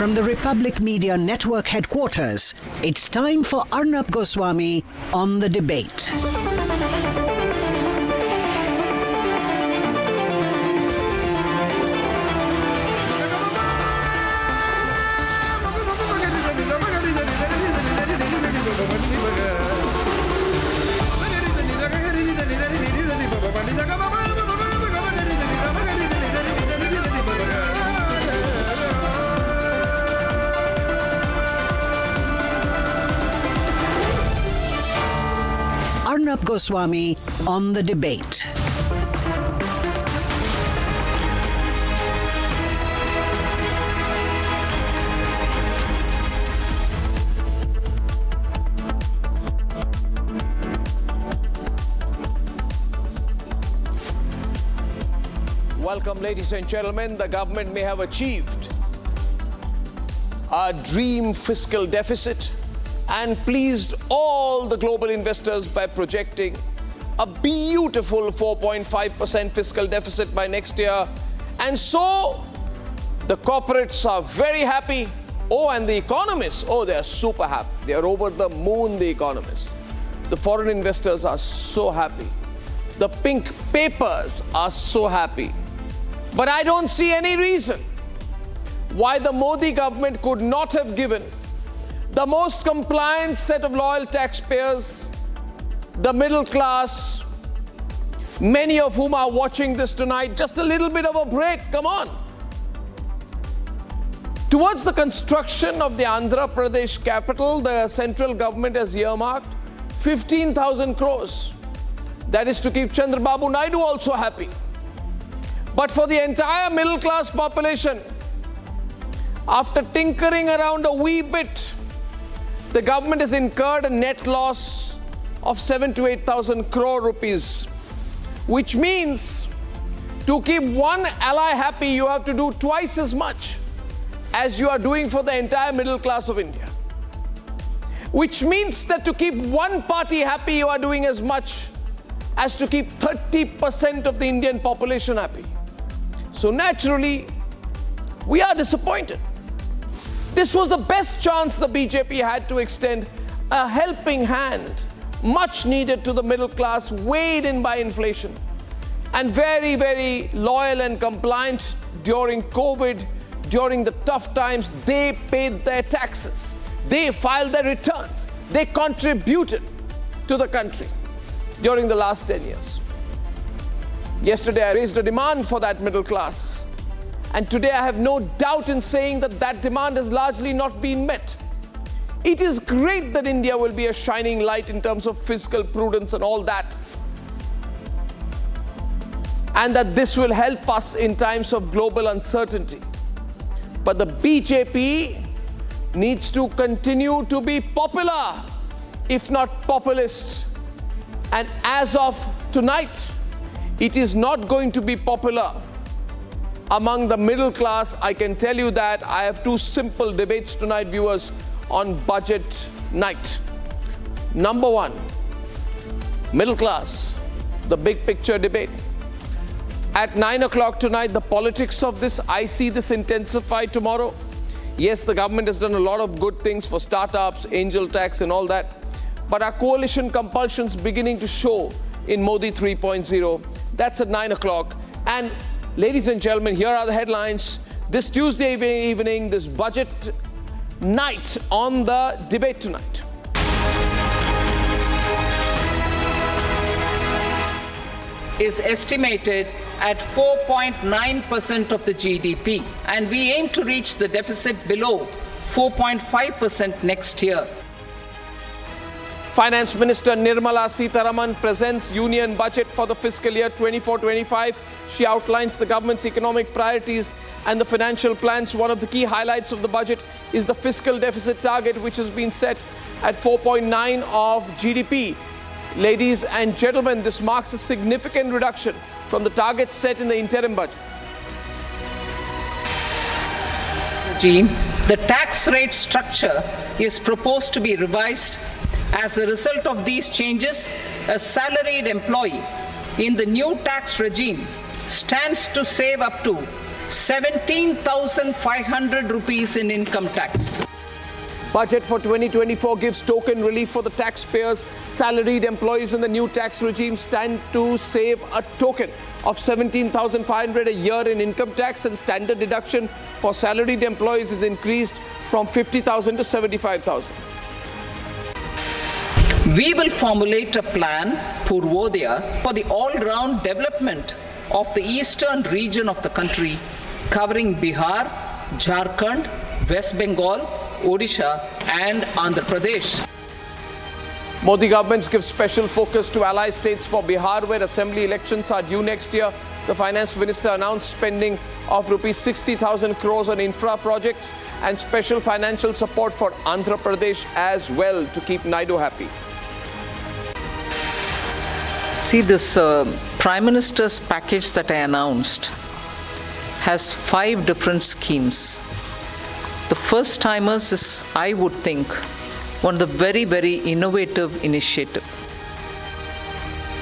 From the Republic Media Network headquarters, it's time for Arnab Goswami on the debate. Arnab Goswami on the debate. Welcome, ladies and gentlemen. The government may have achieved a dream fiscal deficit and pleased all the global investors by projecting a beautiful 4.5% fiscal deficit by next year. And so the corporates are very happy. Oh, and the economists, they are super happy. They are over the moon, the economists. The foreign investors are so happy. The pink papers are so happy. But I don't see any reason why the Modi government could not have given the most compliant set of loyal taxpayers, the middle class, many of whom are watching this tonight, just a little bit of a break. Come on. Towards the construction of the Andhra Pradesh capital, the central government has earmarked 15,000 crores. That is to keep Chandrababu Naidu also happy. But for the entire middle class population, after tinkering around a wee bit, the government has incurred a net loss of 7,000 to 8,000 crore rupees, which means to keep one ally happy, you have to do twice as much as you are doing for the entire middle class of India. Which means that to keep one party happy, you are doing as much as to keep 30% of the Indian population happy. So naturally, we are disappointed. This was the best chance the BJP had to extend a helping hand, much needed to the middle class, weighed in by inflation, and very, very loyal and compliant during COVID, during the tough times. They paid their taxes, they filed their returns, they contributed to the country during the last 10 years. Yesterday, I raised a demand for that middle class. And today I have no doubt in saying that that demand has largely not been met. It is great that India will be a shining light in terms of fiscal prudence and all that. And that this will help us in times of global uncertainty. But the BJP needs to continue to be popular, if not populist. And as of tonight, it is not going to be popular among the middle class. I can tell you that. I have two simple debates tonight, viewers, on budget night. Number one, middle class, the big picture debate. At 9 o'clock tonight, the politics of this, I see this intensify tomorrow. Yes, the government has done a lot of good things for startups, angel tax and all that. But our coalition compulsion's beginning to show in Modi 3.0. That's at 9 o'clock. And ladies and gentlemen, here are the headlines. This Tuesday evening, this budget night on the debate tonight. Is estimated at 4.9% of the GDP, and we aim to reach the deficit below 4.5% next year. Finance Minister Nirmala Sitharaman presents Union budget for the fiscal year 24-25. She outlines the government's economic priorities and the financial plans. One of the key highlights of the budget is the fiscal deficit target, which has been set at 4.9% of GDP. Ladies and gentlemen, this marks a significant reduction from the target set in the interim budget. The tax rate structure is proposed to be revised. As a result of these changes, a salaried employee in the new tax regime stands to save up to 17,500 rupees in income tax. Budget for 2024 gives token relief for the taxpayers. Salaried employees in the new tax regime stand to save a token of 17,500 a year in income tax, and standard deduction for salaried employees is increased from 50,000 to 75,000. We will formulate a plan, Purvodaya, for the all-round development of the eastern region of the country, covering Bihar, Jharkhand, West Bengal, Odisha and Andhra Pradesh. Modi governments give special focus to ally states for Bihar, where assembly elections are due next year. The finance minister announced spending of rupees 60,000 crores on infra projects and special financial support for Andhra Pradesh as well to keep Naidu happy. See, this Prime Minister's package that I announced has 5 different schemes. The first timers is, I would think, one of the very, very innovative initiative.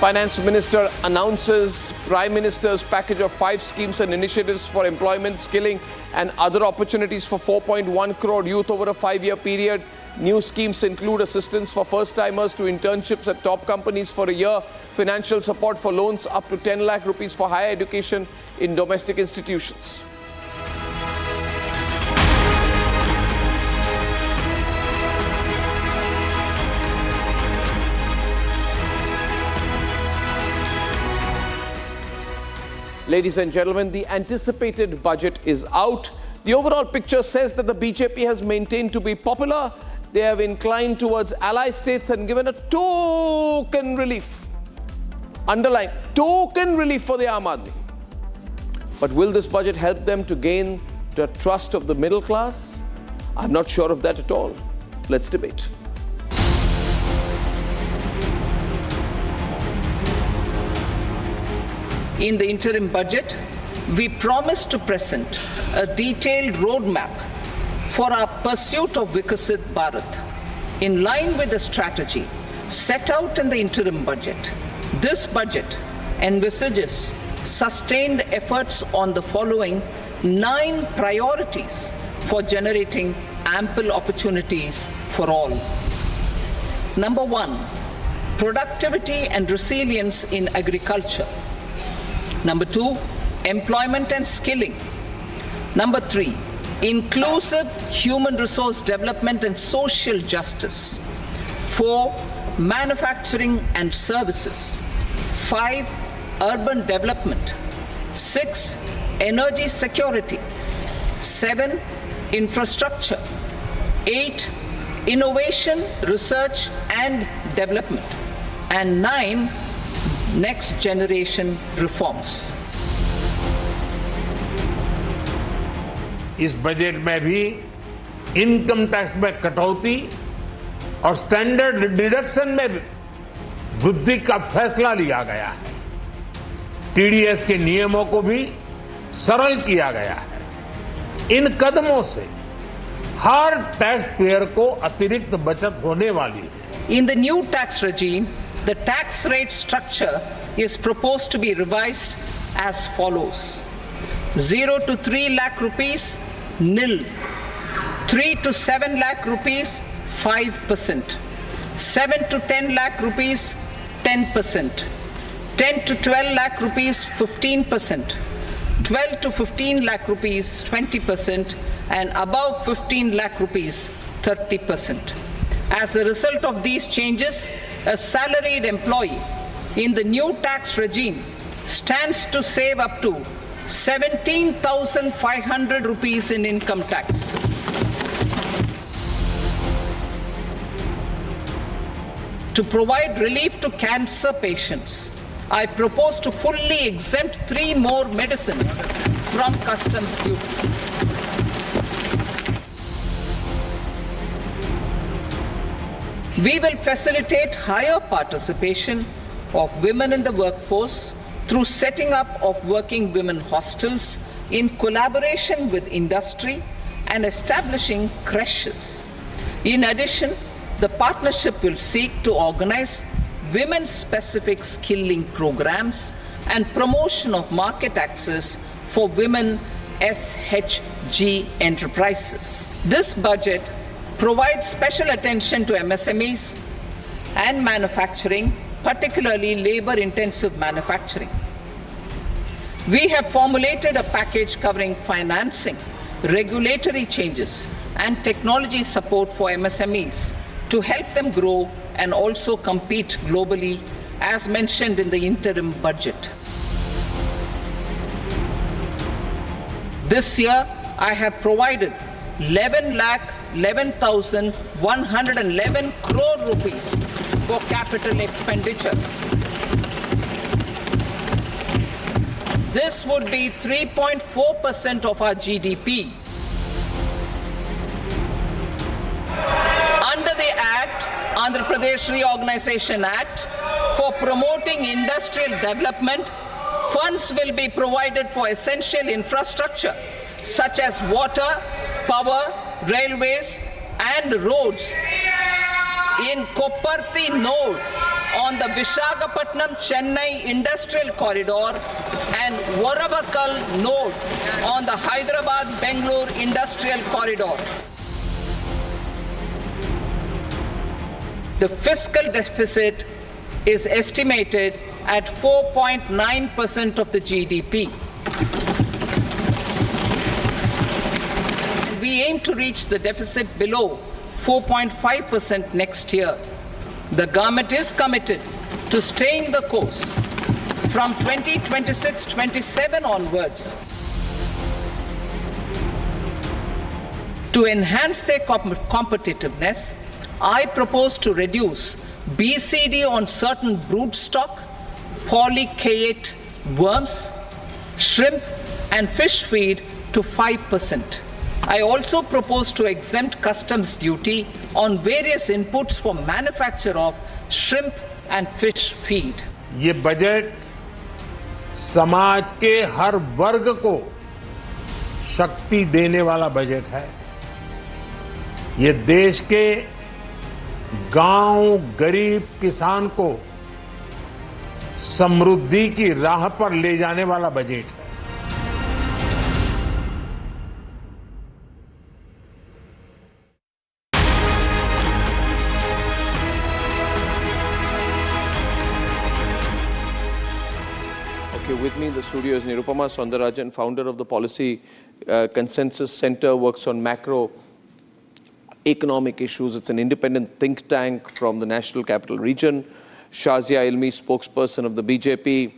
Finance Minister announces Prime Minister's package of 5 schemes and initiatives for employment, skilling and other opportunities for 4.1 crore youth over a 5-year period. New schemes include assistance for first-timers to internships at top companies for a year, financial support for loans up to 10 lakh rupees for higher education in domestic institutions. Ladies and gentlemen, the anticipated budget is out. The overall picture says that the BJP has maintained to be popular. They have inclined towards ally states and given a token relief. Underline, token relief for the Aam Aadmi. But will this budget help them to gain the trust of the middle class? I'm not sure of that at all. Let's debate. In the interim budget, we promised to present a detailed roadmap for our pursuit of Viksit Bharat. In line with the strategy set out in the interim budget, this budget envisages sustained efforts on the following 9 priorities for generating ample opportunities for all. Number 1, productivity and resilience in agriculture. Number 2, employment and skilling. Number 3, inclusive human resource development and social justice. 4, manufacturing and services. 5, urban development. 6, energy security. 7, infrastructure. 8, innovation, research and development. And 9, next generation reforms. इस budget में भी income tax में कटौती और standard deduction में वृद्धि का फैसला लिया गया है। टीडीएस के नियमों को भी सरल किया गया है। इन कदमों से हर टैक्स पेयर को अतिरिक्त बचत होने वाली है। In the new tax regime, the tax rate structure is proposed to be revised as follows. 0 to 3 lakh rupees, nil. 3 to 7 lakh rupees, 5%. 7 to 10 lakh rupees, 10%. 10 to 12 lakh rupees, 15%. 12 to 15 lakh rupees, 20%. And above 15 lakh rupees, 30%. As a result of these changes, a salaried employee in the new tax regime stands to save up to 17,500 rupees in income tax. To provide relief to cancer patients, I propose to fully exempt 3 more medicines from customs duties. We will facilitate higher participation of women in the workforce through setting up of working women hostels in collaboration with industry and establishing creches. In addition, the partnership will seek to organize women-specific skilling programs and promotion of market access for women SHG enterprises. This budget provides special attention to MSMEs and manufacturing, particularly labor-intensive manufacturing. We have formulated a package covering financing, regulatory changes, and technology support for MSMEs to help them grow and also compete globally, as mentioned in the interim budget. This year, I have provided 11,11,111 crore rupees for capital expenditure. This would be 3.4% of our GDP. Under the Act, Andhra Pradesh Reorganization Act, for promoting industrial development, funds will be provided for essential infrastructure such as water, power, railways, and roads in Kopparthi node on the Visakhapatnam-Chennai Industrial Corridor and Varavakal node on the Hyderabad-Bengaluru Industrial Corridor. The fiscal deficit is estimated at 4.9% of the GDP. We aim to reach the deficit below 4.5% next year. The government is committed to staying the course from 2026-27 onwards. To enhance their competitiveness, I propose to reduce BCD on certain broodstock, polychaete worms, shrimp, and fish feed to 5%. I also propose to exempt customs duty on various inputs for manufacture of shrimp and fish feed. ये budget समाज के हर वर्ग को शक्ति देने वाला budget है। ये देश के गांव गरीब किसान को समृद्धि की राह पर ले जाने वाला बजट है। With me in the studio is Nirupama Soundarajan, founder of the Policy Consensus Center, works on macro economic issues. It's an independent think tank from the National Capital Region. Shazia Ilmi, spokesperson of the BJP.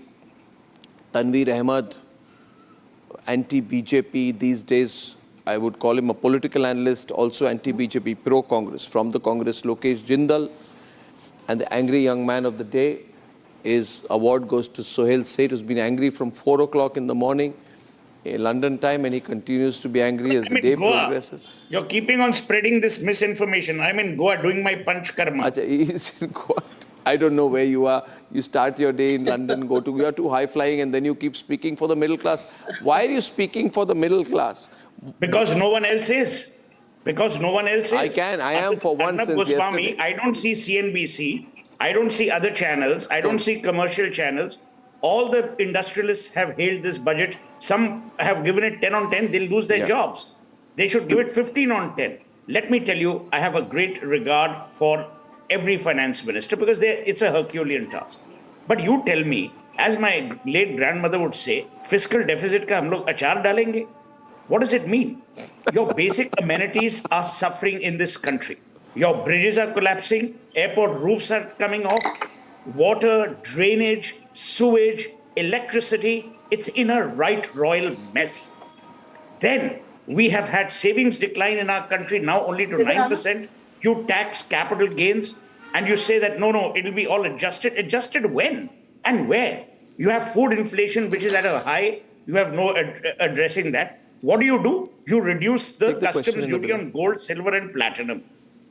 Tanveer Ahmed, anti-BJP these days. I would call him a political analyst, also anti-BJP, pro-Congress. From the Congress, Lokesh Jindal. And the angry young man of the day, his award goes to Sohail Seth, who's been angry from 4 o'clock in the morning in London time, and he continues to be angry as the day progresses. You're keeping on spreading this misinformation. I'm in Goa doing my punch karma. Achha, he's in Goa. I don't know where you are. You start your day in London, you are too high-flying, and then you keep speaking for the middle class. Why are you speaking for the middle class? Because no one else is. Because no one else is. I am for one Arnab since Goswami, yesterday. I don't see CNBC. I don't see other channels. I don't see commercial channels. All the industrialists have hailed this budget. Some have given it 10 on 10. They'll lose their jobs. They should give it 15 on 10. Let me tell you, I have a great regard for every finance minister because it's a Herculean task. But you tell me, as my late grandmother would say, fiscal deficit ka hum log achar dalenge. What does it mean? Your basic amenities are suffering in this country. Your bridges are collapsing, airport roofs are coming off, water, drainage, sewage, electricity, it's in a right royal mess. Then we have had savings decline in our country now only to 9%. You tax capital gains and you say that no, it'll be all adjusted. Adjusted when and where? You have food inflation which is at a high, you have no addressing that. What do? You reduce the customs duty on gold, silver and platinum.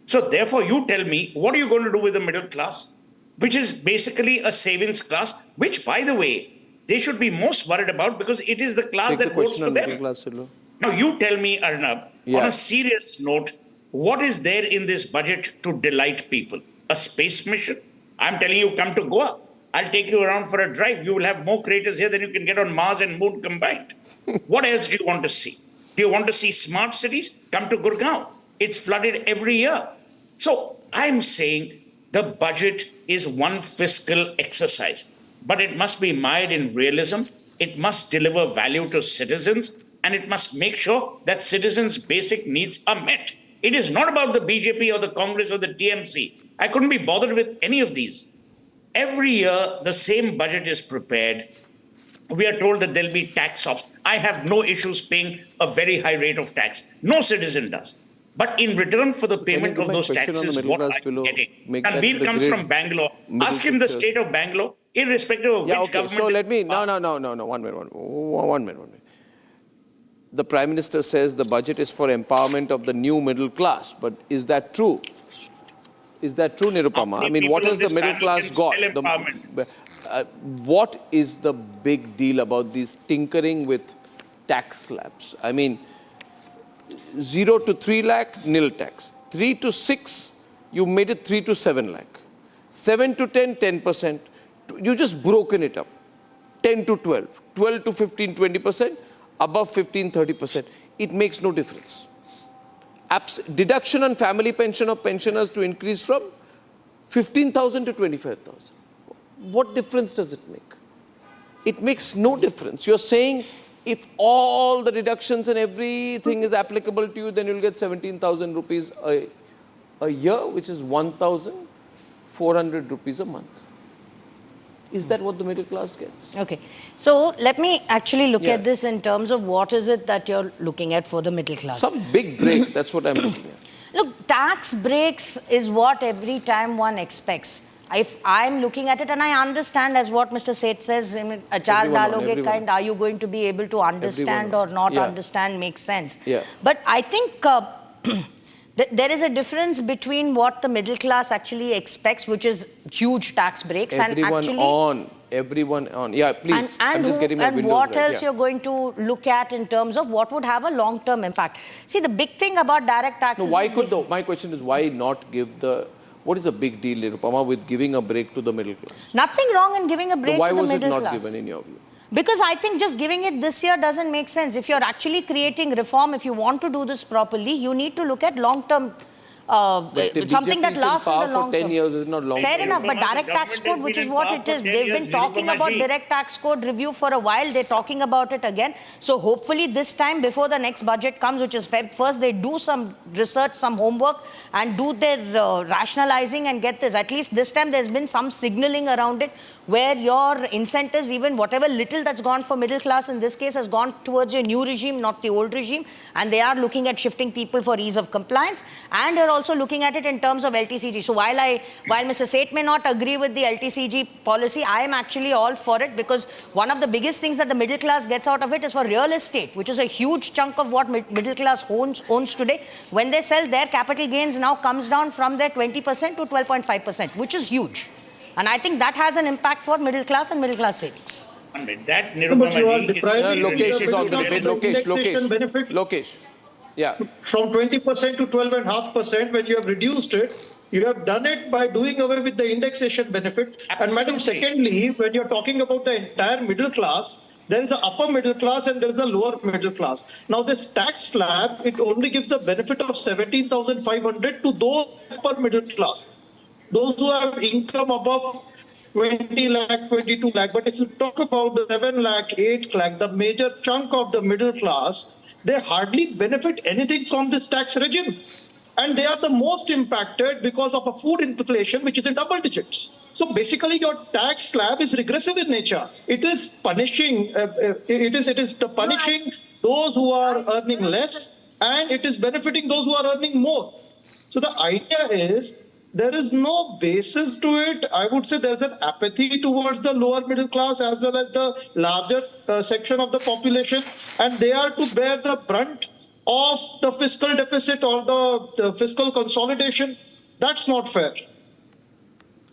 So therefore, you tell me, what are you going to do with the middle class, which is basically a savings class, which, by the way, they should be most worried about because it is the class that votes for them. Now, you tell me, Arnab, on a serious note, what is there in this budget to delight people? A space mission? I'm telling you, come to Goa. I'll take you around for a drive. You will have more craters here than you can get on Mars and Moon combined. What else do you want to see? Do you want to see smart cities? Come to Gurgaon. It's flooded every year. So I'm saying the budget is one fiscal exercise, but it must be mired in realism. It must deliver value to citizens, and it must make sure that citizens' basic needs are met. It is not about the BJP or the Congress or the TMC. I couldn't be bothered with any of these. Every year, the same budget is prepared. We are told that there'll be tax offs. I have no issues paying a very high rate of tax. No citizen does. But in return for the payment of those taxes, what are you getting? Tanveer comes from Bangalore. Ask him the state of Bangalore, irrespective of which government. So let me, no. 1 minute. The Prime Minister says the budget is for empowerment of the new middle class. But is that true? Is that true, Nirupama? I mean, what has the middle class got? What is the big deal about these tinkering with tax slabs? I mean, 0 to 3 lakh, nil tax. 3 to 6, you made it 3 to 7 lakh. 7 to 10, 10%. You just broken it up. 10 to 12. 12 to 15, 20%. Above 15, 30%. It makes no difference. Deduction on family pension of pensioners to increase from 15,000 to 25,000. What difference does it make? It makes no difference. You're saying if all the deductions and everything is applicable to you, then you'll get 17,000 rupees a year, which is 1,400 rupees a month. Is that what the middle class gets? Okay. So let me actually look at this in terms of what is it that you're looking at for the middle class. Some big break, that's what I'm looking at. Look, tax breaks is what every time one expects. If I'm looking at it, and I understand as what Mr. Seth says, achar daloge kind, are you going to be able to understand or not understand makes sense. Yeah. But I think there is a difference between what the middle class actually expects, which is huge tax breaks, everyone on. Yeah, please. I'm just getting my windows and what right. else you're going to look at in terms of what would have a long-term impact. See, the big thing about direct taxes... No, my question is, why not give the... What is the big deal, Nirupama, with giving a break to the middle class? Nothing wrong in giving a break to the middle class. Why was it not given in your view? Because I think just giving it this year doesn't make sense. If you're actually creating reform, if you want to do this properly, you need to look at long-term, something that lasts in the long term. For 10 years is not long. Fair enough, but direct tax code, which is what it is, they've been talking about direct tax code review for a while. They're talking about it again. So hopefully this time, before the next budget comes, which is Feb 1st, they do some research, some homework, and do their rationalizing and get this. At least this time, there's been some signaling around it, where your incentives, even whatever little that's gone for middle class in this case, has gone towards your new regime, not the old regime. And they are looking at shifting people for ease of compliance. And they're also looking at it in terms of LTCG. So while Mr. Seth may not agree with the LTCG policy, I am actually all for it, because one of the biggest things that the middle class gets out of it is for real estate, which is a huge chunk of what middle class owns today. When they sell, their capital gains now comes down from their 20% to 12.5%, which is huge. And I think that has an impact for middle class and middle class savings. That Nirupama ji Lokesh is on the debate. Lokesh. Yeah. From 20% to 12.5%, when you have reduced it, you have done it by doing away with the indexation benefit. Absolutely. And Madam, secondly, when you're talking about the entire middle class, there is an upper middle class and there is a lower middle class. Now, this tax slab, it only gives the benefit of 17,500 to those upper middle class. Those who have income above 20 lakh, 22 lakh. But if you talk about the 7 lakh, 8 lakh, the major chunk of the middle class, they hardly benefit anything from this tax regime. And they are the most impacted because of a food inflation, which is in double digits. So basically, your tax slab is regressive in nature. It is punishing, punishing those who are earning less, and it is benefiting those who are earning more. So the idea is, there is no basis to it. I would say there's an apathy towards the lower middle class as well as the larger section of the population, and they are to bear the brunt of the fiscal deficit or the fiscal consolidation. That's not fair.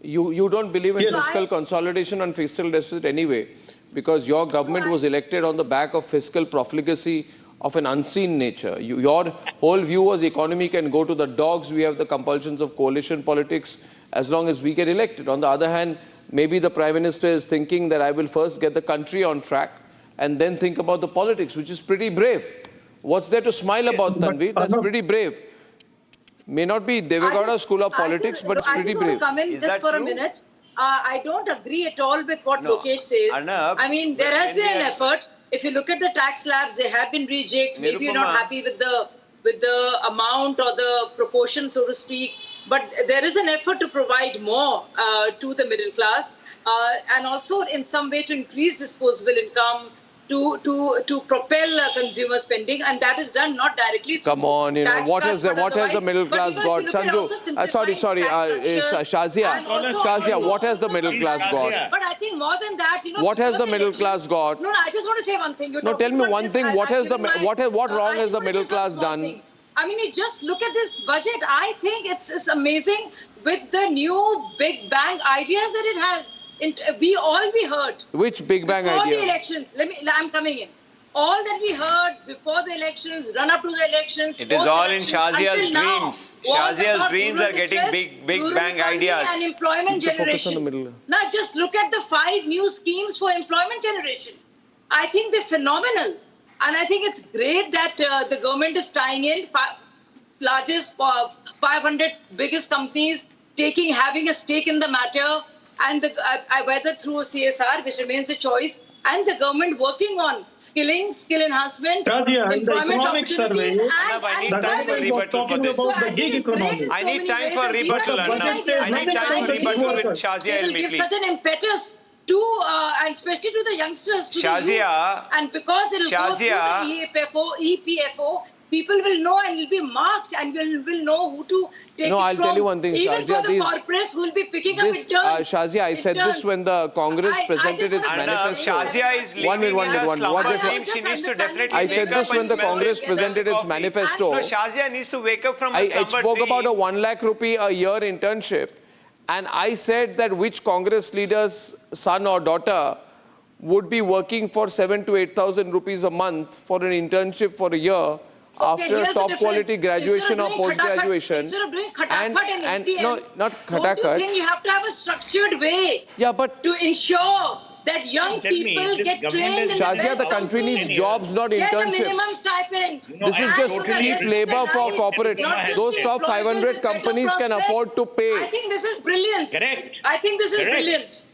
You don't believe in fiscal consolidation and fiscal deficit anyway, because your government was elected on the back of fiscal profligacy of an unseen nature. Your whole view was the economy can go to the dogs. We have the compulsions of coalition politics as long as we get elected. On the other hand, maybe the Prime Minister is thinking that I will first get the country on track and then think about the politics, which is pretty brave. What's there to smile about, Tanvi? That's pretty brave. May not be Devegowda School of Politics, but it's pretty brave. I just want to come in just for a minute. I don't agree at all with what Lokesh says. Arnab, I mean, there has been an effort. If you look at the tax slabs, they have been rejigged. Maybe you're not happy with the amount or the proportion, so to speak. But there is an effort to provide more to the middle class, and also in some way to increase disposable income, to propel consumer spending, and that is done not directly. Come on, you know what has the middle class got? Sanju, sorry, Shazia, what has the middle class got? But I think more than that, you know, what has the middle class got? No, I just want to say one thing. No, tell me one thing. What wrong has the middle class done? I mean, you just look at this budget. I think it's amazing with the new big bang ideas that it has. We heard. Which big bang before idea? The elections. I'm coming in. All that we heard before the elections, run up to the elections. It is all in Shazia's dreams. Shazia's dreams are getting big bang ideas. And employment generation. Now just look at the 5 new schemes for employment generation. I think they're phenomenal. And I think it's great that the government is tying in largest 500 biggest companies, having a stake in the matter, and whether through a CSR, which remains a choice, and the government working on skill enhancement, employment opportunities, I need time for rebuttal for this. I need time for rebuttal, with Shazia. It will give such an impetus to, and especially to the youngsters, to the youth. And because it will go through the EPFO, people will know and will be marked and will know who to take it from. I'll tell you one thing, even Shazia, for the corporates who will be picking up it turns. Shazia, I said this when the Congress presented its manifesto. Shazia is she needs to definitely I said this when the Congress presented its manifesto. No, Shazia needs to wake up from a I spoke about a 1 lakh rupee a year internship. And I said that which Congress leader's son or daughter would be working for 7,000 to 8,000 rupees a month for an internship for a year after top quality graduation or post-graduation. Instead of doing khatakhat and ATM, no, not khatakhat. Don't you think you have to have a structured way to ensure that young people get trained in the Shazia, the country needs jobs, not internships. Get a minimum stipend. This is just cheap labor for corporate. Those top 500 companies can afford to pay. I think this is brilliant. Correct. I think this is brilliant.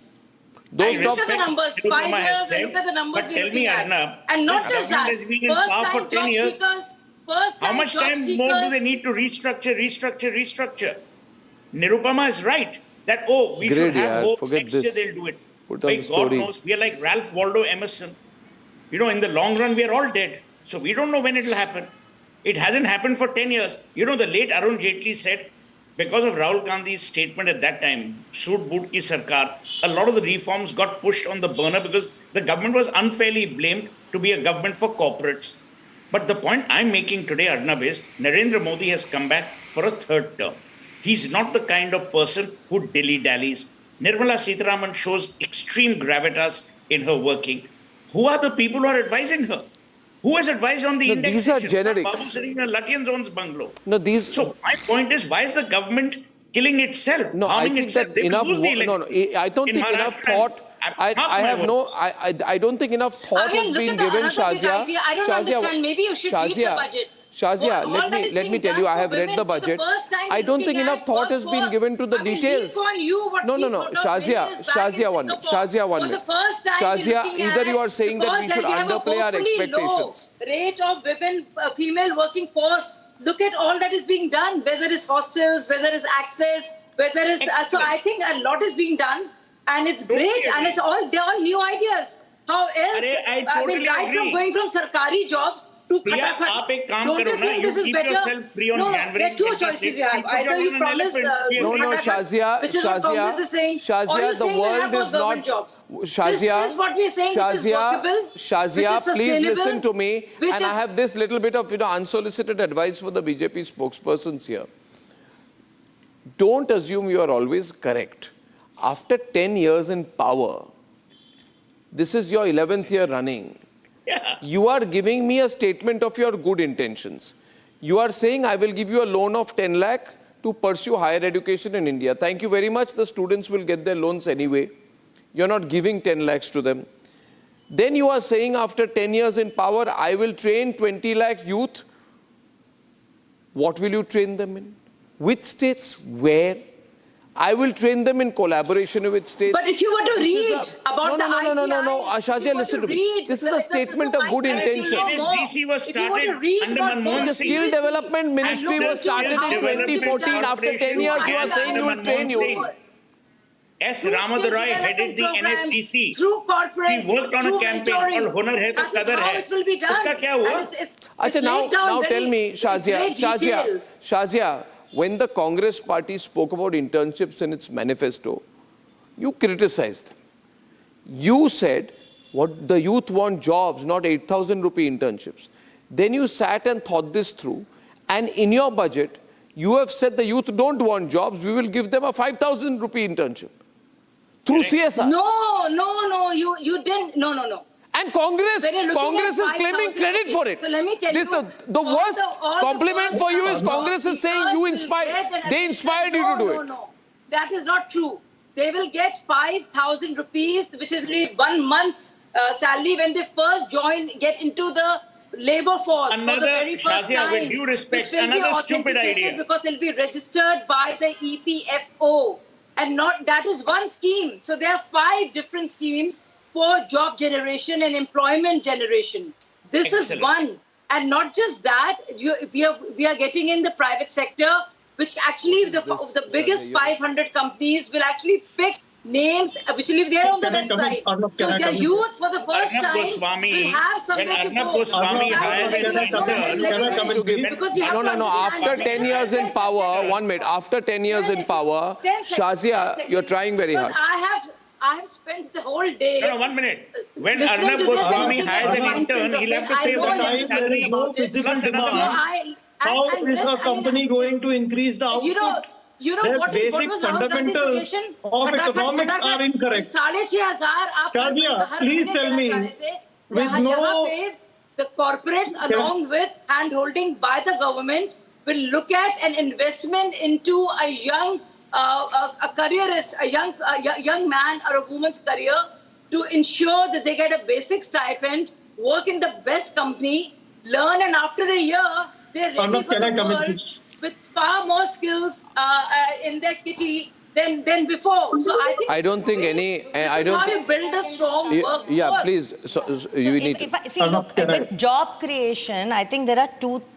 Those look at the numbers, 5 years, and look at the numbers we're looking at. Arnab, And not just that, for 10 years. How much time more do they need to restructure? Nirupama is right that, we should have hope next year they'll do it. By God knows, we are like Ralph Waldo Emerson. You know, in the long run, we are all dead. So we don't know when it will happen. It hasn't happened for 10 years. You know, the late Arun Jaitley said, because of Rahul Gandhi's statement at that time, Soot Boot Ki Sarkar, a lot of the reforms got pushed on the burner because the government was unfairly blamed to be a government for corporates. But the point I'm making today, Arnab, is Narendra Modi has come back for a 3rd term. He's not the kind of person who dilly-dallies. Nirmala Sitharaman shows extreme gravitas in her working. Who are the people who are advising her? Who has advised on the indexation? These are generics. Babu sitting in a Lutyens owns bungalow. No, So my point is, why is the government killing itself? No, I think that enough. I don't think enough thought. I don't think enough thought has been given, Shazia. I don't understand. Maybe you should read the budget. Shazia, let me tell you, I have read the budget. I don't think enough thought has been given to the details. No, Shazia, one minute. Shazia, either you are saying that we should underplay our expectations. Rate of women, female working force. Look at all that is being done, whether it's hostels, whether it's access, whether it's... So I think a lot is being done, and it's great, and they're all new ideas. How else? I mean, right from going from Sarkari jobs to khatakhat. Don't you think this is better? No, there are 2 choices you have. Either you promise Shazia, which is what Congress is saying, or you're saying we'll have more government jobs. Shazia, this is what we're saying, which is workable, Shazia, please listen to me. And I have this little bit of unsolicited advice for the BJP spokespersons here. Don't assume you are always correct. After 10 years in power, this is your 11th year running. Yeah. You are giving me a statement of your good intentions. You are saying, I will give you a loan of 10 lakh to pursue higher education in India. Thank you very much. The students will get their loans anyway. You're not giving 10 lakhs to them. Then you are saying after 10 years in power, I will train 20 lakh youth. What will you train them in? Which states? Where? I will train them in collaboration with states. But if you were to read about the ITI... No, Shazia, listen to me. This is a statement of good intention. NSDC was started under Manmohan The Singh. Skill Development Ministry was started in 2014. After 10 years, you are saying you will train you. S. Ramadorai headed the NSDC. Through corporates, He worked on a campaign called Hunar Hai to Qadar Hai. It will be done. Uska kya hua? Achha, now tell me, Shazia, when the Congress party spoke about internships in its manifesto, you criticized them. You said, what the youth want jobs, not 8,000 rupee internships. Then you sat and thought this through, and in your budget, you have said the youth don't want jobs, we will give them a 5,000 rupee internship. Through CSR. No, you didn't. No. And Congress is claiming credit for it. So let me tell you. The worst compliment for you is Congress is saying you inspired. They inspired you to do it. No. That is not true. They will get 5,000 rupees, which is really 1 month's salary when they first get into the labor force for the very first time. With due respect, which will another be stupid idea. Because it will be registered by the EPFO. And that is one scheme. So there are 5 different schemes for job generation and employment generation. This is one. And not just that, we are getting in the private sector, which actually the biggest 500 companies will actually pick names which will be there on the website. So their youth for the first time will have somewhere to go. No. After 10 years in power, 1 minute. After 10 years in power, Shazia, you're trying very hard. I have spent the whole day. No, 1 minute. When Arnab Goswami hires an intern, he'll have to pay 1 month's salary plus another. How is a company going to increase the output? You know Their what basic was fundamentals of economics are incorrect. Shazia, please tell me, with no... The corporates along with hand-holding by the government will look at an investment into a young a careerist, a young man or a woman's career to ensure that they get a basic stipend, work in the best company, learn, and after a year, they're ready for the world with far more skills in their kitty than before. So I don't think how you build a strong workforce. Yeah, please. So you need with job creation, I think there are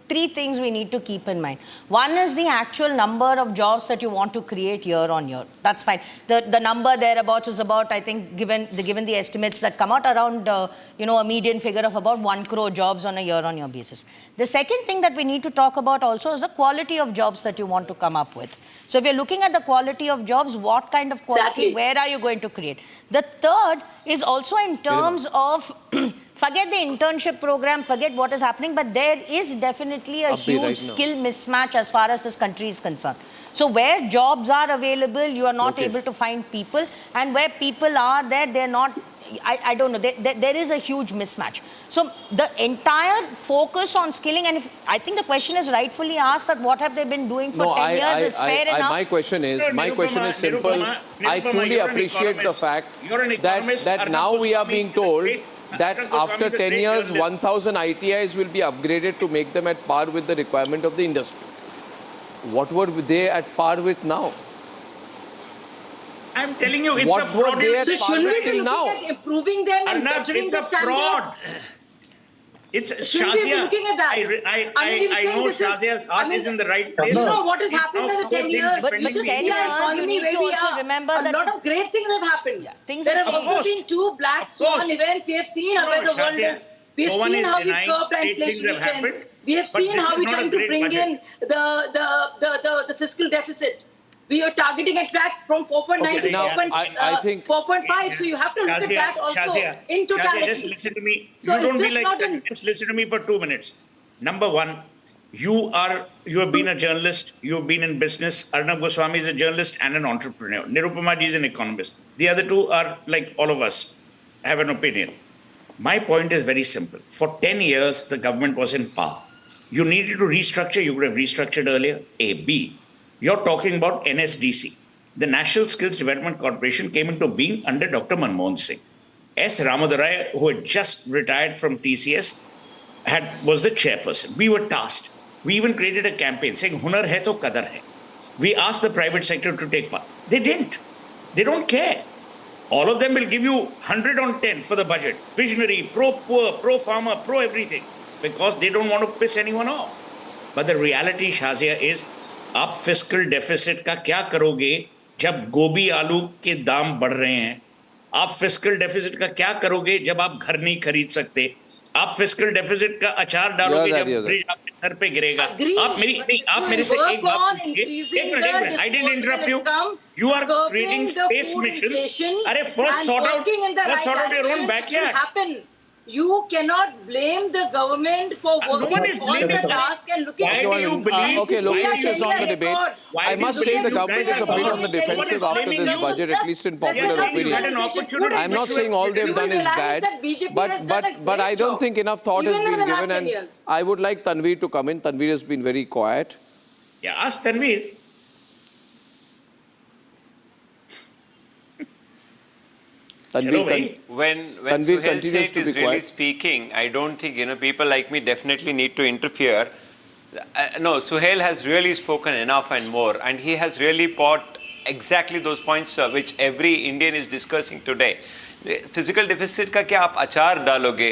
3 things we need to keep in mind. One is the actual number of jobs that you want to create year on year. That's fine. The number thereabouts is about, I think, given the estimates that come out around, a median figure of about 1 crore jobs on a year-on-year basis. The second thing that we need to talk about also is the quality of jobs that you want to come up with. So if you're looking at the quality of jobs, what kind of quality, where are you going to create? The third is also in terms of... Forget the internship program, forget what is happening, but there is definitely a huge skill mismatch as far as this country is concerned. So where jobs are available, you are not able to find people, and where people are there, they're not, I don't know, there is a huge mismatch. So the entire focus on skilling, and I think the question is rightfully asked that what have they been doing for 10 years is fair enough. My question is simple. I truly appreciate the fact that now we are being told that after 10 years, 1,000 ITIs will be upgraded to make them at par with the requirement of the industry. What were they at par with now? I'm telling you, it's what a fraud. So shouldn't we be looking at improving them and bettering the standards? Fraud. Shouldn't we be looking at that? I know Shazia's heart is in the right place. You know what has happened in the 10 years? But you just see our economy where we are. Remember a lot of great things have happened. There have also been 2 black swan events. We have seen where the world is. We have seen how we've curbed inflationary trends. We have seen how we're trying to bring in the fiscal deficit. We are targeting a track from 4.9 to 4.5. So you have to look at that also in totality. Just listen to me. You don't be like that. Just listen to me for 2 minutes. Number one, you have been a journalist. You have been in business. Arnab Goswami is a journalist and an entrepreneur. Nirupama ji is an economist. The other 2 are like all of us, have an opinion. My point is very simple. For 10 years, the government was in power. You needed to restructure. You could have restructured earlier. A. B. You're talking about NSDC. The National Skills Development Corporation came into being under Dr. Manmohan Singh. S. Ramadorai, who had just retired from TCS, was the chairperson. We were tasked. We even created a campaign saying, Hunar hai to kadar hai. We asked the private sector to take part. They didn't. They don't care. All of them will give you 100 on 10 for the budget. Visionary, pro-poor, pro-farmer, pro-everything. Because they don't want to piss anyone off. But the reality, Shazia, is आप fiscal deficit का क्या करोगे जब गोभी आलू के दाम बढ़ रहे हैं? आप fiscal deficit का क्या करोगे जब आप घर नहीं खरीद सकते? आप फिस्कल डेफिसिट का अचार डालोगे जब ब्रिज आपके सर पे गिरेगा. आप मेरे से एक बात पूछिए. एक minute, I didn't interrupt you. You are creating space missions. अरे first sort out your own backyard. You cannot blame the government for working on the task and looking at you believe. Okay, Lokesh is on the debate. I must say the government is a bit on the defensive after this budget, at least in popular opinion. I'm not saying all they've done is bad, but I don't think enough thought has been given, and I would like Tanveer to come in. Tanveer has been very quiet. Yeah, ask Tanveer. When Suhail Seth is really speaking, I don't think, people like me definitely need to interfere. No, Suhail has really spoken enough and more, and he has really put exactly those points which every Indian is discussing today. Physical deficit का क्या आप अचार डालोगे?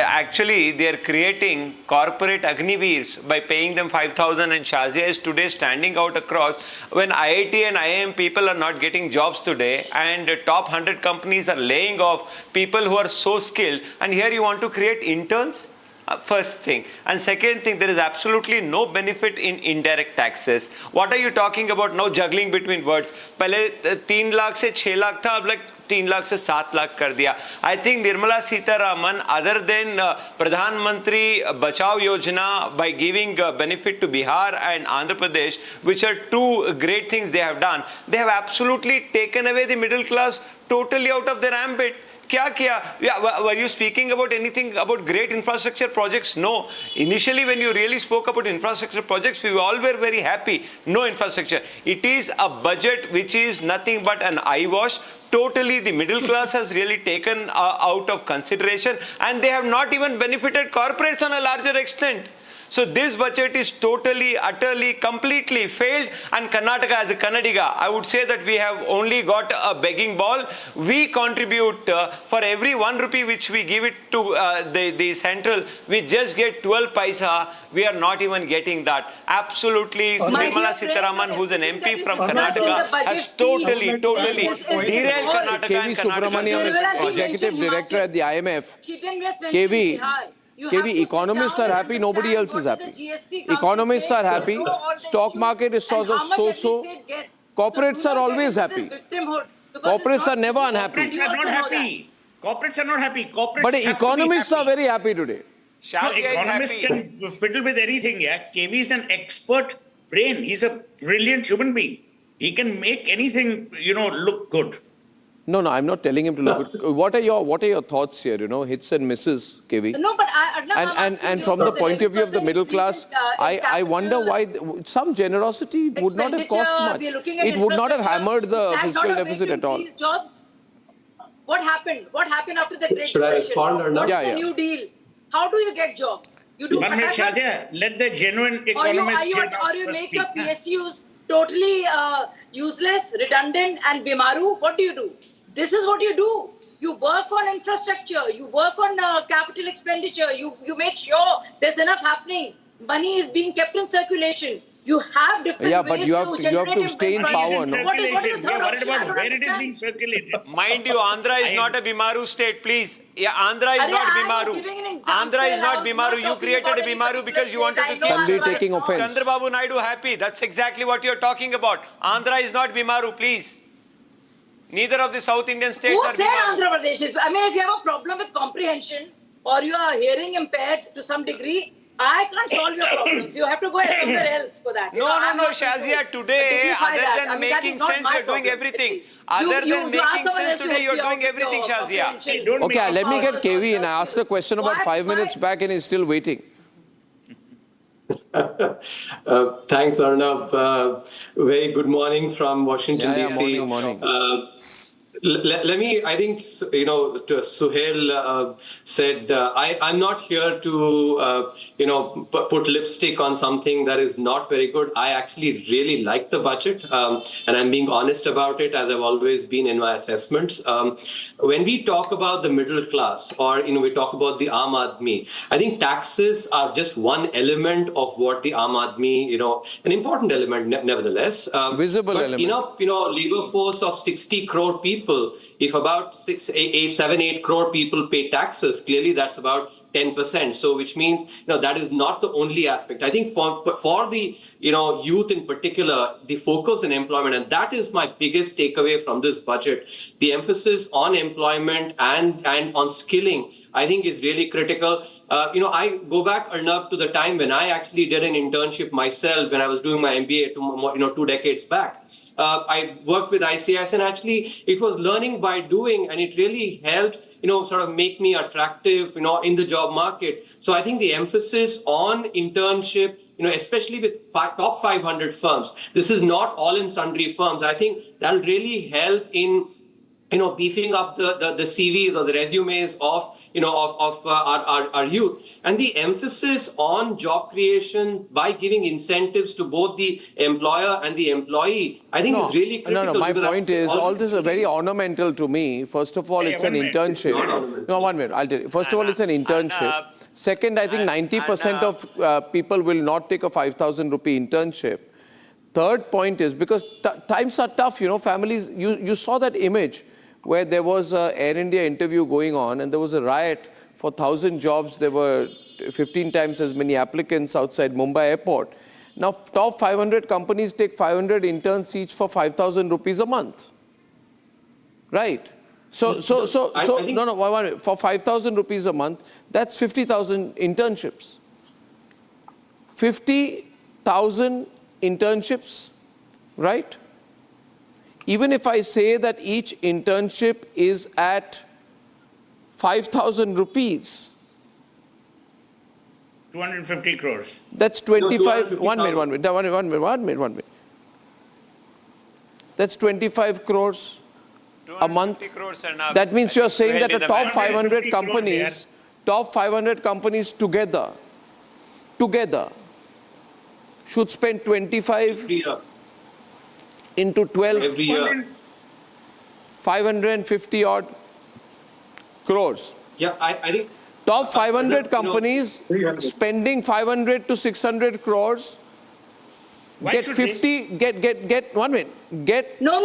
Actually, they are creating corporate agniveers by paying them 5,000, and Shazia is today standing out across when IIT and IIM people are not getting jobs today, and top 100 companies are laying off people who are so skilled, and here you want to create interns? First thing. And second thing, there is absolutely no benefit in indirect taxes. What are you talking about now, juggling between words? पहले 3 लाख से 6 लाख था, अब 3 lakh से 7 lakh कर दिया. I think Nirmala Sitharaman, other than Pradhan Mantri Bachao Yojana, by giving benefit to Bihar and Andhra Pradesh, which are two great things they have done, they have absolutely taken away the middle class totally out of their ambit. क्या किया? Were you speaking about anything about great infrastructure projects? No. Initially, when you really spoke about infrastructure projects, we all were very happy. No infrastructure. It is a budget which is nothing but an eyewash. Totally, the middle class has really taken out of consideration, and they have not even benefited corporates on a larger extent. So this budget is totally, utterly, completely failed, and Karnataka, as a Kannadiga, I would say that we have only got a begging ball. We contribute for every 1 rupee which we give it to the central, we just get 12 paisa. We are not even getting that. Absolutely, Nirmala Sitharaman, who's an MP from Karnataka, has totally derailed Karnataka. KV Subramaniam is executive director at the IMF. KV, economists are happy, nobody else is happy. Economists are happy, stock market is sort of so-so. Corporates are always happy. Corporates are never unhappy. Corporates are not happy. But economists are very happy today. No, economists can fiddle with anything, yeah. KV is an expert brain. He's a brilliant human being. He can make anything, look good. No, I'm not telling him to look good. What are your thoughts here? Hits and misses, KV. No, but and from the point of view of the middle class, I wonder why some generosity would not have cost much. It would not have hammered the fiscal deficit at all. Jobs? What happened? What happened after the Great Should I Depression? respond or not? What's the New Deal? How do you get jobs? You do Shazia, let the genuine economists or you make your PSUs totally useless, redundant, and bimaru. What do? This is what you do. You work on infrastructure. You work on capital expenditure. You make sure there's enough happening. Money is being kept in circulation. You have different ways but you have to stay in power. No? What is the third option? Where it is being circulated. Mind you, Andhra is not a Bimaru state, please. Yeah, Andhra is not Bimaru. Andhra is not Bimaru. You created a Bimaru because you wanted to keep Tanveer taking offense. Chandrababu Naidu happy. That's exactly what you're talking about. Andhra is not Bimaru, please. Neither of the South Indian states Who are said Bimaru. Andhra Pradesh is? I mean, if you have a problem with comprehension or you are hearing impaired to some degree, I can't solve your problems. You have to go somewhere else for that. No, Shazia, today, other than making sense, you're doing everything. Other than making sense today, you're doing everything, Shazia. Okay, let me get KV in. I asked the question about 5 minutes back and he's still waiting. Thanks, Arnab. Very good morning from Washington, D.C. Morning. Let me, I think, to Suhail said, I'm not here to, put lipstick on something that is not very good. I actually really like the budget, and I'm being honest about it, as I've always been in my assessments. When we talk about the middle class, or, we talk about the Aam Aadmi, I think taxes are just one element of what the Aam Aadmi, an important element nevertheless. Visible but element. Labor force of 60 crore people, if about 7-8 crore people pay taxes, clearly that's about 10%. So which means, that is not the only aspect. I think for the, youth in particular, the focus on employment, and that is my biggest takeaway from this budget, the emphasis on employment and on skilling, I think is really critical. I go back, Arnab, to the time when I actually did an internship myself when I was doing my MBA 2 decades back. I worked with ICIS, and actually it was learning by doing, and it really helped, sort of make me attractive, in the job market. So I think the emphasis on internship, especially with top 500 firms, this is not all and sundry firms. I think that'll really help in, beefing up the CVs or the resumes of our youth, and the emphasis on job creation by giving incentives to both the employer and the employee, I think is really critical. No, my point is, all this is very ornamental to me. First of all, it's an internship. No, 1 minute, I'll tell you. First of all, it's an internship. Second, I think 90% of people will not take a 5,000 rupee internship. Third point is, because times are tough, families, you saw that image where there was an Air India interview going on and there was a riot for 1,000 jobs. There were 15 times as many applicants outside Mumbai airport. Now, top 500 companies take 500 interns each for 5,000 rupees a month. Right? So, for 5,000 rupees a month, that's 50,000 internships. 50,000 internships, right? Even if I say that each internship is at 5,000 rupees. 250 crores. That's 25, one minute. That's 25 crores a month. That means you're saying that the top 500 companies together should spend 25 into 12, every year, 550 odd crores. Yeah, I think top 500 companies spending 500 to 600 crores. Get 50. Get 1 minute. Get. No.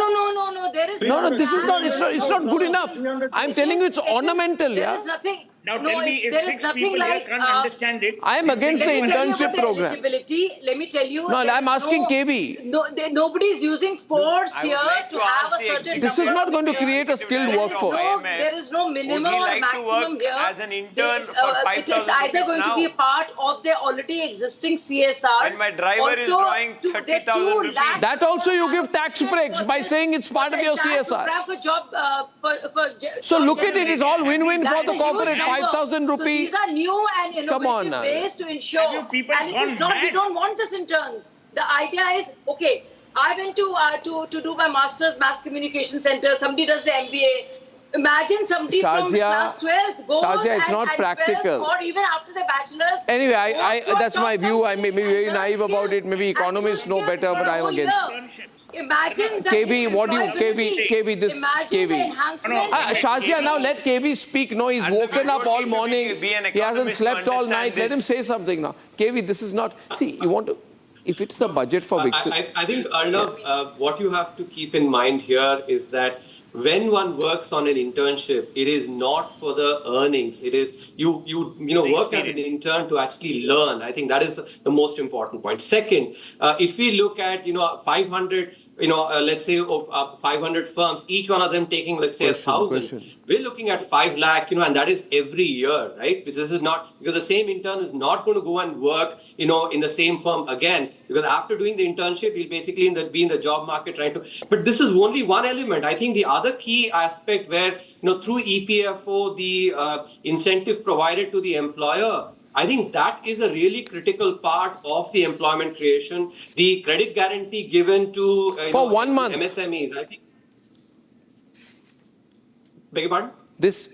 There is no. This is not. It's not good enough. I'm telling you, it's ornamental. There is nothing. Now tell me, if 6 people here can't understand it. I am against the internship program. Let me tell you. No, I'm asking KV. Nobody is using force here to have a certain. This is not going to create a skilled workforce. There is no minimum or maximum here. As an intern for 5,000 it is either going to be a part of their already existing CSR. When my driver is drawing 30,000 rupees. That also you give tax breaks by saying it's part of your CSR. For job, so look at it, it's all win-win for the corporate. 5,000 rupees. So these are new and innovative ways to ensure. And it is not, we don't want just interns. The idea is, okay, I went to do my master's mass communication center. Somebody does the MBA. Imagine somebody from class 12th goes it's not practical. 12th, or even after the bachelor's. Anyway, that's my view. I may be very naive about it. Maybe economists know better, but I'm against it. Imagine KV, what do you, KV, this, Imagine the enhancement. Shazia, now let KV speak. No, he's woken up all morning. He hasn't slept all night. Let him say something now. KV, this is not, see, you want to, if it's a budget for Viksit. I think, Arnab, what you have to keep in mind here is that when one works on an internship, it is not for the earnings. It is you work as an intern to actually learn. I think that is the most important point. Second, if we look at 500, let's say 500 firms, each one of them taking let's say 1,000. We're looking at 5 lakh, and that is every year, right? Which this is not, because the same intern is not going to go and work, in the same firm again, because after doing the internship, he'll basically be in the job market trying to. But this is only one element. I think the other key aspect where, through EPFO, the incentive provided to the employer, I think that is a really critical part of the employment creation. The credit guarantee given to for 1 month MSMEs, I think. Beg your pardon? This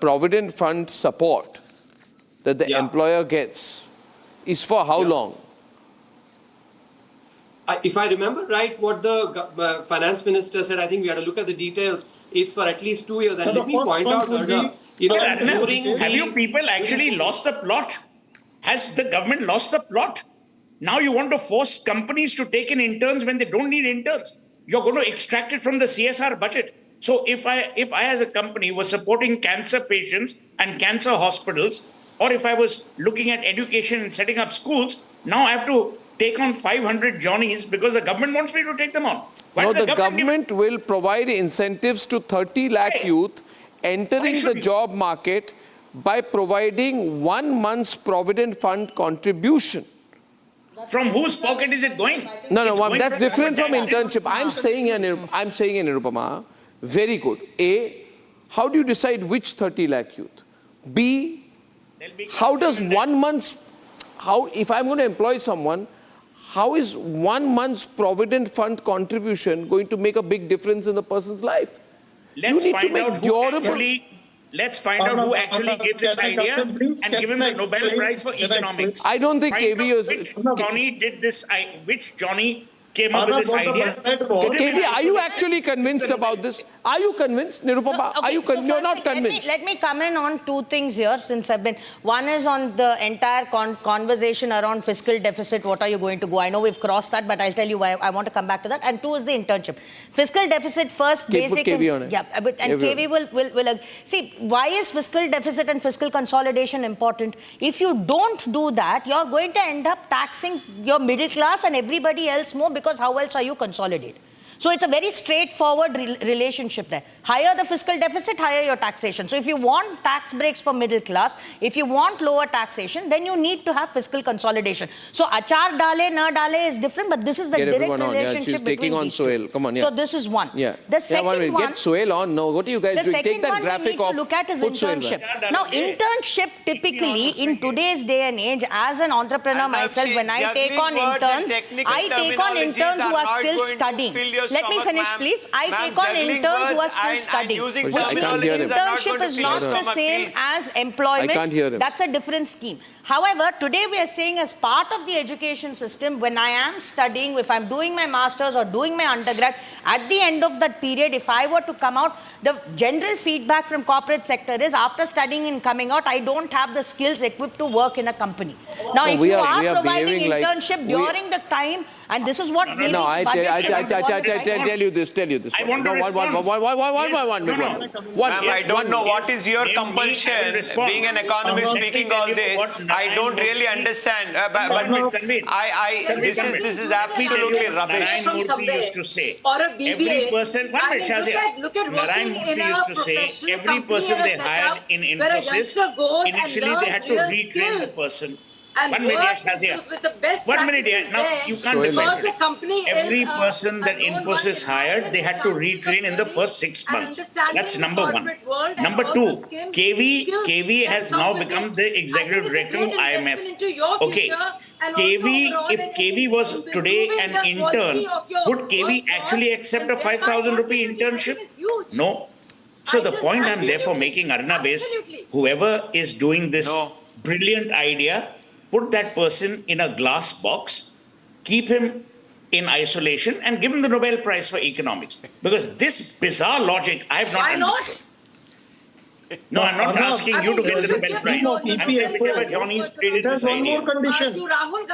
provident fund support that the employer gets is for how long? If I remember right, what the finance minister said, I think we had to look at the details. It's for at least 2 years. And let me point out, Arnab, have you people actually lost the plot? Has the government lost the plot? Now you want to force companies to take in interns when they don't need interns. You're going to extract it from the CSR budget. So if I as a company was supporting cancer patients and cancer hospitals, or if I was looking at education and setting up schools, now I have to take on 500 Johnnies because the government wants me to take them on. No, the government will provide incentives to 30 lakh youth entering the job market by providing 1 month's provident fund contribution. From whose pocket is it going? No, that's different from internship. I'm saying, Nirupama, very good. A, how do you decide which 30 lakh youth? B, how does 1 month's, if I'm going to employ someone, how is 1 month's provident fund contribution going to make a big difference in the person's life? Let's find out who actually gave this idea and give him the Nobel Prize for economics. I don't think KV is... Which Johnny did this? Which Johnny came up with this idea? KV, are you actually convinced about this? Are you convinced, Nirupama? Okay, You're not convinced. Let me come in on two things here since I've been... One is on the entire conversation around fiscal deficit. What are you going to go? I know we've crossed that, but I'll tell you why I want to come back to that. And two is the internship. Fiscal deficit first, basic... KV on it. Yeah, and KV will... See, why is fiscal deficit and fiscal consolidation important? If you don't do that, you're going to end up taxing your middle class and everybody else more because how else are you consolidated? So it's a very straightforward relationship there. Higher the fiscal deficit, higher your taxation. So if you want tax breaks for middle class, if you want lower taxation, then you need to have fiscal consolidation. So achar dale, na dale is different, but this is the direct relationship she's taking on Sohail. Come on, So this is one. Yeah. The second one... Get Sohail on. No, what are you guys doing? Take that graphic off. The second one we need to look at is internship. Now, internship typically, in today's day and age, as an entrepreneur myself, when I take on interns, I take on interns who are still studying. Let me finish, please. I take on interns who are still studying. Which means internship is not the same as employment. I can't hear him. That's a different scheme. However, today we are saying as part of the education system, when I am studying, if I'm doing my master's or doing my undergrad, at the end of that period, if I were to come out, the general feedback from corporate sector is after studying and coming out, I don't have the skills equipped to work in a company. Now, if you are providing internship during the time, and this is what I tell you this. I want to respond. I don't know what is your compulsion, being an economist speaking all this. I don't really understand. This is absolutely rubbish. From somewhere, used to say, or a BBA, every person, look at working in a professional every person they hired in Infosys, initially they had to retrain the person. And 1 minute, with the best 1 minute, now you can't because defend the company every is, person that Infosys hired, they had to retrain in the first 6 months. That's number one. Number two, KV has now become the executive director of IMF. Okay, if KV was today an intern, would KV actually accept a 5,000 rupee internship? No. So the point I'm therefore making, Arnab, is whoever is doing this brilliant idea, put that person in a glass box, keep him in isolation, and give him the Nobel Prize for economics. Because this bizarre logic, I have not understood. No, I'm not asking you to get the Nobel Prize. I'm saying whichever Johnny's created this idea. There's one more condition.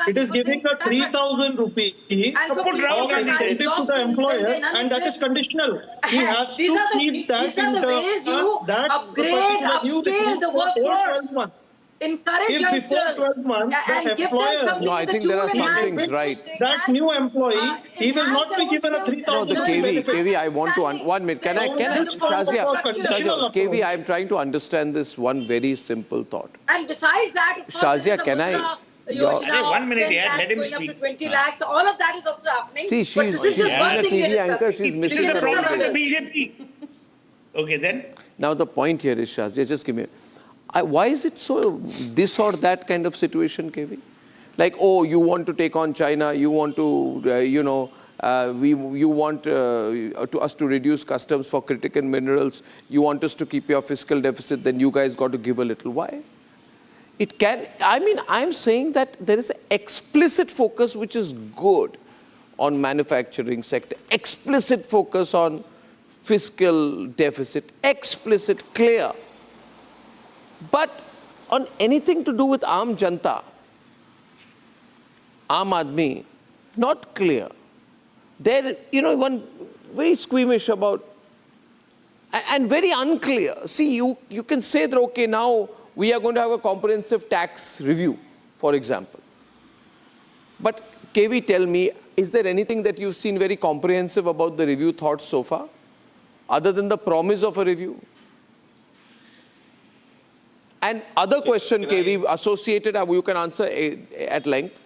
It is giving the 3,000 rupee incentive to the employer, and that is conditional. He has to keep that in that upgrade, upscale the workforce. Encourage youngsters and give them something. No, I think there are some things right. That new employee, he will not be given a 3,000 KV, I want to... 1 minute. Can I Shazia, KV, I'm trying to understand this one very simple thought. And besides that... Shazia, can I... 1 minute, let him speak. Up to 20 lakhs, all of that is also happening. See, she's a TV anchor, she's missing the wrong BJP. Okay, then? Now the point here is, Shazia, just give me... why is it so this or that kind of situation, KV? Like, oh, you want to take on China, you want to, you want us to reduce customs for critical minerals, you want us to keep your fiscal deficit, then you guys got to give a little. Why? It can, I mean, I'm saying that there is an explicit focus which is good on manufacturing sector, explicit focus on fiscal deficit, explicit, clear. But on anything to do with Aam Janta, Aam Aadmi, not clear. They're, one very squeamish about, and very unclear. See, you can say that, okay, now we are going to have a comprehensive tax review, for example. But KV, tell me, is there anything that you've seen very comprehensive about the review thoughts so far, other than the promise of a review? And other question, KV, associated, you can answer at length.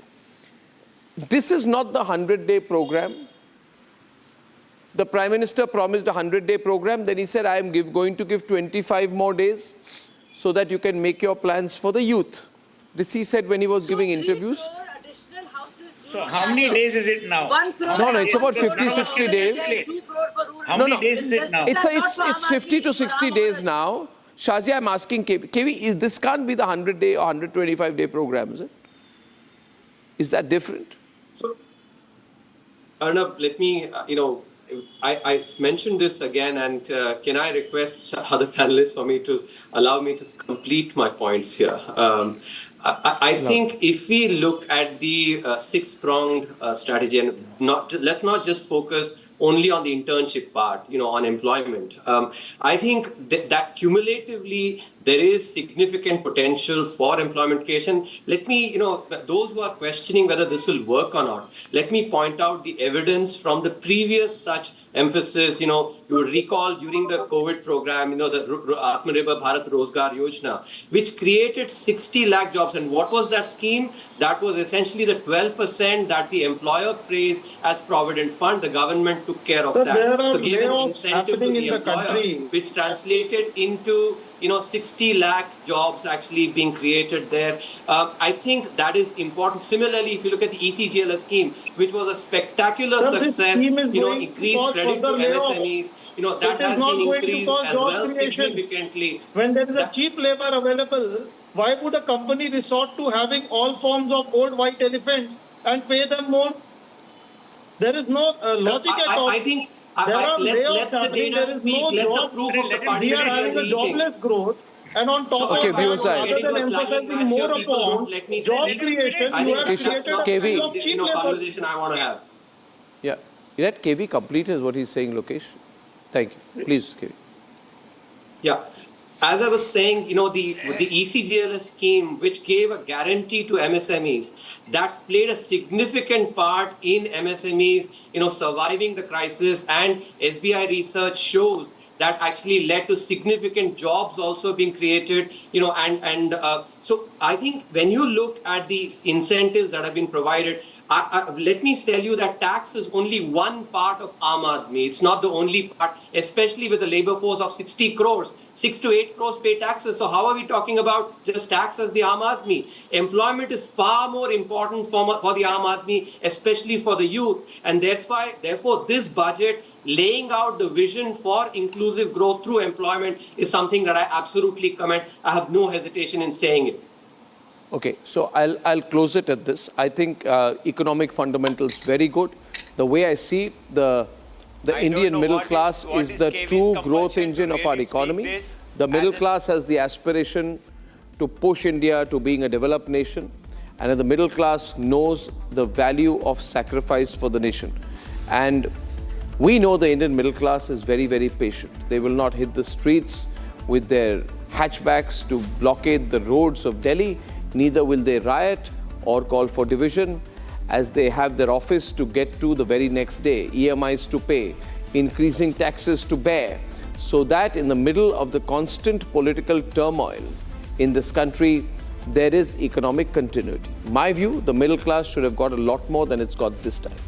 This is not the 100-day program. The Prime Minister promised a 100-day program. Then he said, I am going to give 25 more days so that you can make your plans for the youth. This he said when he was giving interviews. So how many days is it now? 1 crore. No, it's about 50, 60 days. 2 crore for rural. How many days is it now? It's 50 to 60 days now. Shazia, I'm asking KV, this can't be the 100-day or 125-day program, is it? Is that different? So, Arnab, let me, I mentioned this again, and can I request other panelists for me to allow me to complete my points here? I think if we look at the six-pronged strategy, and let's not just focus only on the internship part, on employment. I think that cumulatively there is significant potential for employment creation. Let me, those who are questioning whether this will work or not, let me point out the evidence from the previous such emphasis. You would recall during the COVID program, the Atmanirbhar Bharat Rozgar Yojana, which created 60 lakh jobs. And what was that scheme? That was essentially the 12% that the employer pays as provident fund. The government took care of that. So gave an incentive to the employer, which translated into 60 lakh jobs actually being created there. I think that is important. Similarly, if you look at the ECGLS scheme, which was a spectacular success, increased credit to MSMEs, that has been increased as well significantly. When there is a cheap labor available, why would a company resort to having all forms of old white elephants and pay them more? There is no logic at all. I think let the data speak, let the proof of the participation. We are having a jobless growth, and on top of that, rather than emphasizing more upon job creation, you have created a kind of cheap labor. Conversation I want to have. Yeah. Let KV complete is what he's saying, Lokesh. Thank you. Please, KV. Yeah. As I was saying, the ECGLS scheme, which gave a guarantee to MSMEs, that played a significant part in MSMEs, surviving the crisis, and SBI research shows that actually led to significant jobs also being created, so I think when you look at these incentives that have been provided, let me tell you that tax is only one part of Aam Aadmi. It's not the only part, especially with a labor force of 60 crores. 6 to 8 crores pay taxes. So how are we talking about just tax as the Aam Aadmi? Employment is far more important for the Aam Aadmi, especially for the youth. And therefore, this budget laying out the vision for inclusive growth through employment is something that I absolutely commend. I have no hesitation in saying it. Okay, so I'll close it at this. I think economic fundamentals very good. The way I see it, the Indian middle class is the true growth engine of our economy. The middle class has the aspiration to push India to being a developed nation. And the middle class knows the value of sacrifice for the nation. And we know the Indian middle class is very, very patient. They will not hit the streets with their hatchbacks to blockade the roads of Delhi. Neither will they riot or call for division, as they have their office to get to the very next day, EMIs to pay, increasing taxes to bear, so that in the middle of the constant political turmoil in this country, there is economic continuity. My view, the middle class should have got a lot more than it's got this time.